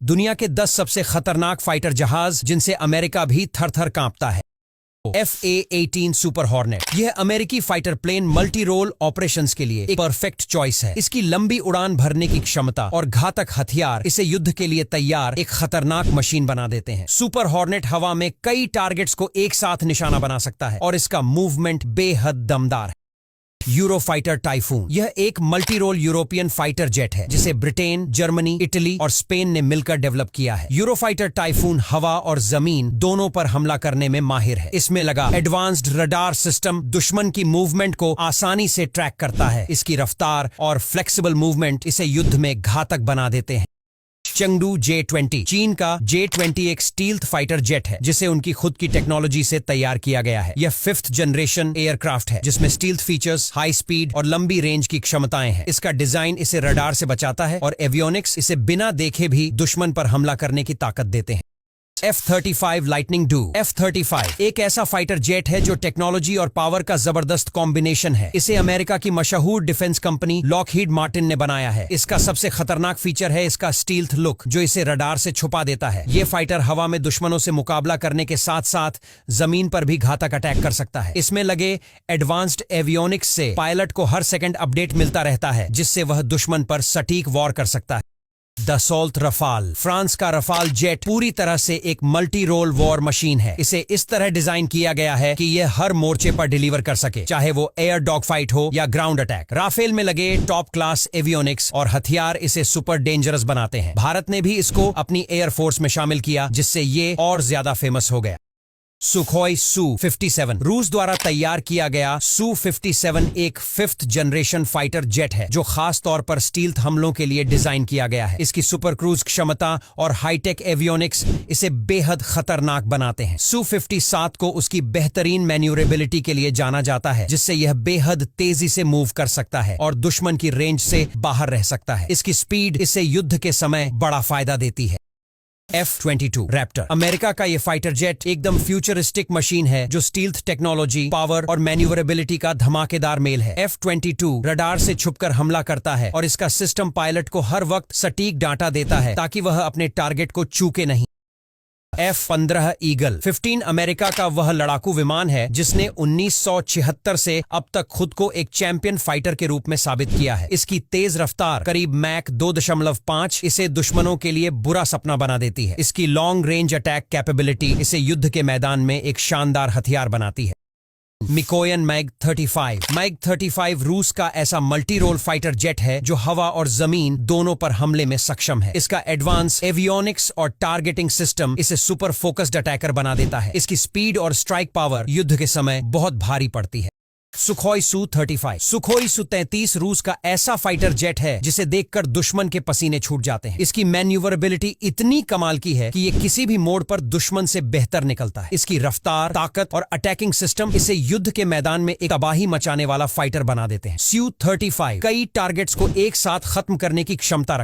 दुनिया के 10 सबसे खतरनाक फाइटर जहाज जिनसे अमेरिका भी थर-थर कांपता है। FA-18 सुपर हॉर्नेट यह अमेरिकी fighter plane multi role operations के लिए एक परफेक्ट चॉइस है। इसकी लंबी उड़ान भरने की क्षमता और घातक हथियार इसे युद्ध के लिए तैयार एक खतरनाक मशीन बना देते हैं। सुपर हॉर्नेट हवा में कई टारगेट्स को एक साथ निशाना बना सकता है और इसका मूवमेंट बेहद दमदार है। यूरोफाइटर टाइफून यह एक multi role European fighter jet है जिसे ब्रिटेन, जर्मनी, इटली और स्पेन ने मिलकर डेवलप किया है। यूरोफाइटर टाइफून हवा और जमीन दोनों पर हमला करने में माहिर है। इसमें लगा एडवांस्ड रडार सिस्टम दुश्मन की मूवमेंट को आसानी से ट्रैक करता है। इसकी रफ्तार और फ्लेक्सिबल मूवमेंट इसे युद्ध में घातक बना देते हैं। चेंगडू J-20 चीन का J-20 एक स्टील्थ फाइटर जेट है जिसे उनकी खुद की टेक्नोलॉजी से तैयार किया गया है। यह 5th जनरेशन एयरक्राफ्ट है जिसमें स्टील्थ फीचर्स, हाई स्पीड और लंबी रेंज की क्षमताएं हैं। इसका डिजाइन इसे रडार से बचाता है और एवियोनिक्स इसे बिना देखे भी दुश्मन पर हमला करने की ताकत देते हैं। F-35 लाइटनिंग डू F-35 एक ऐसा फाइटर जेट है जो टेक्नोलॉजी और पावर का जबरदस्त कॉम्बिनेशन है। इसे अमेरिका की मशहूर डिफेंस कंपनी लॉकहीड मार्टिन ने बनाया है। इसका सबसे खतरनाक फीचर है इसका स्टील्थ लुक जो इसे रडार से छुपा देता है। ये फाइटर हवा में दुश्मनों से मुकाबला करने के साथ साथ जमीन पर भी घातक अटैक कर सकता है। इसमें लगे एडवांस्ड एवियोनिक्स से पायलट को हर सेकंड अपडेट मिलता रहता है जिससे वह दुश्मन पर सटीक वॉर कर सकता है। दसॉल्ट रफाल फ्रांस का रफाल जेट पूरी तरह से एक मल्टी रोल वॉर मशीन है। इसे इस तरह डिजाइन किया गया है कि यह हर मोर्चे पर डिलीवर कर सके, चाहे वो एयर डॉग फाइट हो या ग्राउंड अटैक। राफेल में लगे टॉप क्लास एवियोनिक्स और हथियार इसे सुपर डेंजरस बनाते हैं। भारत ने भी इसको अपनी एयर फोर्स में शामिल किया जिससे ये और ज्यादा फेमस हो गया। सुखोई Su-57 रूस द्वारा तैयार किया गया Su-57 एक 5th जनरेशन फाइटर जेट है जो खास तौर पर स्टील्थ हमलों के लिए डिजाइन किया गया है। इसकी सुपर क्रूज क्षमता और हाईटेक एवियोनिक्स इसे बेहद खतरनाक बनाते हैं। Su-57 को उसकी बेहतरीन मैन्यूरेबिलिटी के लिए जाना जाता है जिससे यह बेहद तेजी से मूव कर सकता है और दुश्मन की रेंज से बाहर रह सकता है। इसकी स्पीड इसे युद्ध के समय बड़ा फायदा देती है। F-22 रैप्टर अमेरिका का ये फाइटर जेट एकदम फ्यूचरिस्टिक मशीन है जो स्टील्थ टेक्नोलॉजी, पावर और मैन्यूवरेबिलिटी का धमाकेदार मेल है। F-22 रडार से छुपकर हमला करता है और इसका सिस्टम पायलट को हर वक्त सटीक डाटा देता है ताकि वह अपने टारगेट को चूके नहीं। F-15 ईगल 15 अमेरिका का वह लड़ाकू विमान है जिसने 1976 से अब तक खुद को एक चैंपियन फाइटर के रूप में साबित किया है। इसकी तेज रफ्तार करीब मैक 2.5 इसे दुश्मनों के लिए बुरा सपना बना देती है। इसकी लॉन्ग रेंज अटैक कैपेबिलिटी इसे युद्ध के मैदान में एक शानदार हथियार बनाती है। मिकोयन मैग-35 रूस का ऐसा मल्टी रोल फाइटर जेट है जो हवा और जमीन दोनों पर हमले में सक्षम है। इसका एडवांस एवियोनिक्स और टारगेटिंग सिस्टम इसे सुपर फोकस्ड अटैकर बना देता है। इसकी स्पीड और स्ट्राइक पावर युद्ध के समय बहुत भारी पड़ती है। सुखोई Su-33 रूस का ऐसा फाइटर जेट है जिसे देखकर दुश्मन के पसीने छूट जाते हैं। इसकी मैन्यूवरेबिलिटी इतनी कमाल की है कि ये किसी भी मोड़ पर दुश्मन से बेहतर निकलता है। इसकी रफ्तार, ताकत और अटैकिंग सिस्टम इसे युद्ध के मैदान में एक तबाही मचाने वाला फाइटर बना देते हैं। Su-35 कई टारगेट्स को एक साथ खत्म करने की क्षमता